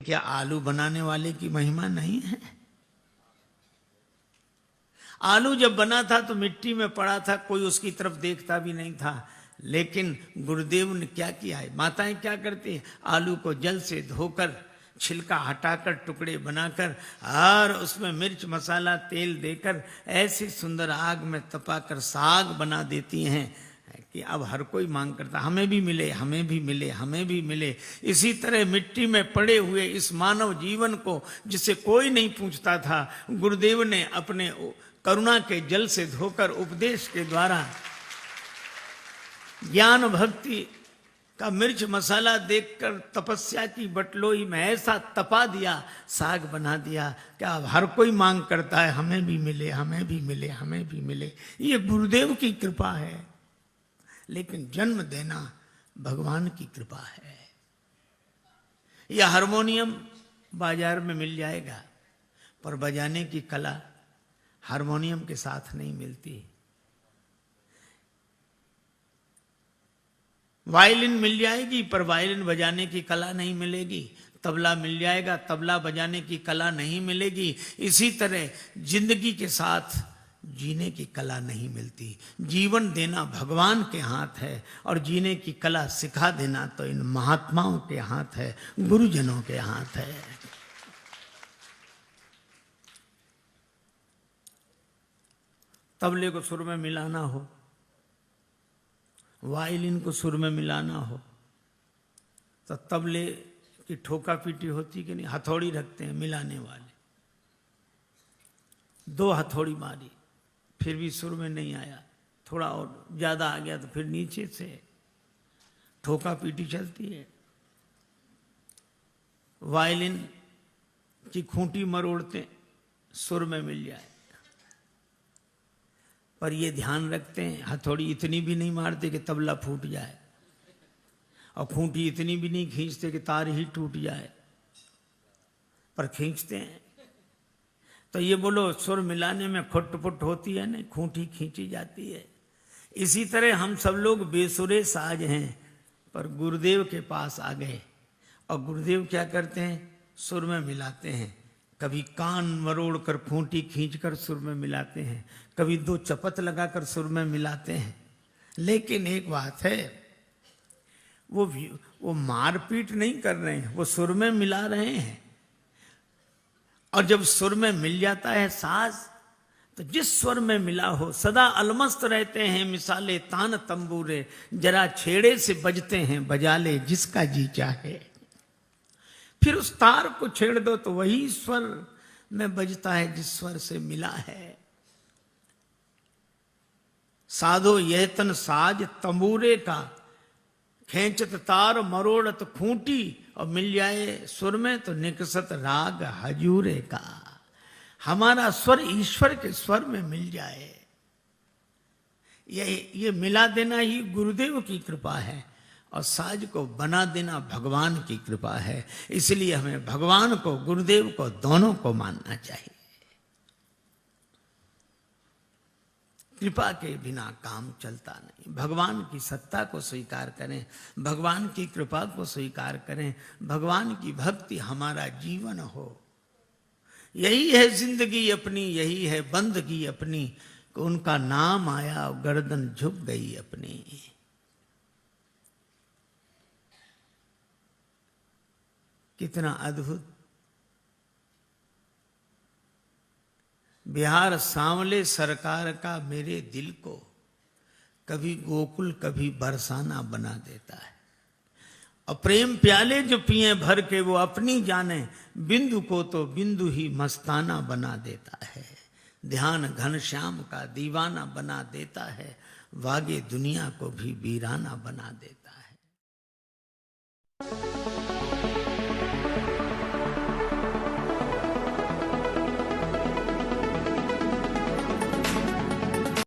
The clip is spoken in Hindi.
क्या आलू बनाने वाले की महिमा नहीं है? आलू जब बना था तो मिट्टी में पड़ा था, कोई उसकी तरफ देखता भी नहीं था। लेकिन गुरुदेव ने क्या किया है, माताएं क्या करती हैं, आलू को जल से धोकर छिलका हटाकर टुकड़े बनाकर और उसमें मिर्च मसाला तेल देकर ऐसी सुंदर आग में तपाकर साग बना देती हैं कि अब हर कोई मांग करता हमें भी मिले, हमें भी मिले, हमें भी मिले। इसी तरह मिट्टी में पड़े हुए इस मानव जीवन को, जिसे कोई नहीं पूछता था, गुरुदेव ने अपने करुणा के जल से धोकर उपदेश के द्वारा ज्ञान भक्ति का मिर्च मसाला देखकर तपस्या की बटलोई में ऐसा तपा दिया, साग बना दिया। क्या अब हर कोई मांग करता है हमें भी मिले, हमें भी मिले, हमें भी मिले। ये गुरुदेव की कृपा है। लेकिन जन्म देना भगवान की कृपा है। यह हारमोनियम बाजार में मिल जाएगा, पर बजाने की कला हारमोनियम के साथ नहीं मिलती। वायलिन मिल जाएगी, पर वायलिन बजाने की कला नहीं मिलेगी। तबला मिल जाएगा, तबला बजाने की कला नहीं मिलेगी। इसी तरह जिंदगी के साथ जीने की कला नहीं मिलती। जीवन देना भगवान के हाथ है और जीने की कला सिखा देना तो इन महात्माओं के हाथ है, गुरुजनों के हाथ है। तबले को सुर में मिलाना हो, वायलिन को सुर में मिलाना हो, तो तबले की ठोका पीटी होती कि नहीं, हथौड़ी रखते हैं मिलाने वाले, 2 हथौड़ी मारी फिर भी सुर में नहीं आया, थोड़ा और ज्यादा आ गया तो फिर नीचे से ठोका पीटी चलती है। वायलिन की खूंटी मरोड़ते सुर में मिल जाए, पर ये ध्यान रखते हैं हथौड़ी इतनी भी नहीं मारते कि तबला फूट जाए, और खूंटी इतनी भी नहीं खींचते कि तार ही टूट जाए, पर खींचते हैं। तो ये बोलो सुर मिलाने में खुट-पुट होती है ना, खूंटी खींची जाती है। इसी तरह हम सब लोग बेसुरे साज हैं, पर गुरुदेव के पास आ गए और गुरुदेव क्या करते हैं, सुर में मिलाते हैं। कभी कान मरोड़ कर खूंटी खींचकर सुर में मिलाते हैं, कभी 2 चपत लगाकर सुर में मिलाते हैं। लेकिन एक बात है, वो मारपीट नहीं कर रहे हैं, वो सुर में मिला रहे हैं। और जब सुर में मिल जाता है साज, तो जिस स्वर में मिला हो सदा अलमस्त रहते हैं मिसाले तान तंबूरे, जरा छेड़े से बजते हैं बजा ले जिसका जी चाहे। फिर उस तार को छेड़ दो तो वही स्वर में बजता है जिस स्वर से मिला है। साधो यह तन साज तंबूरे का, खेचत तार मरोड़त खूंटी, और मिल जाए सुर में तो निकसत राग हजूरे का। हमारा स्वर ईश्वर के स्वर में मिल जाए, ये मिला देना ही गुरुदेव की कृपा है, और साज को बना देना भगवान की कृपा है। इसलिए हमें भगवान को, गुरुदेव को, दोनों को मानना चाहिए। कृपा के बिना काम चलता नहीं। भगवान की सत्ता को स्वीकार करें, भगवान की कृपा को स्वीकार करें, भगवान की भक्ति हमारा जीवन हो। यही है जिंदगी अपनी, यही है बंदगी अपनी, कि उनका नाम आया और गर्दन झुक गई अपनी। कितना अद्भुत। बिहार सांवले सरकार का मेरे दिल को कभी गोकुल कभी बरसाना बना देता है। और प्रेम प्याले जो पिए भर के वो अपनी जाने, बिंदु को तो बिंदु ही मस्ताना बना देता है। ध्यान घनश्याम का दीवाना बना देता है, वागे दुनिया को भी वीराना बना देता है।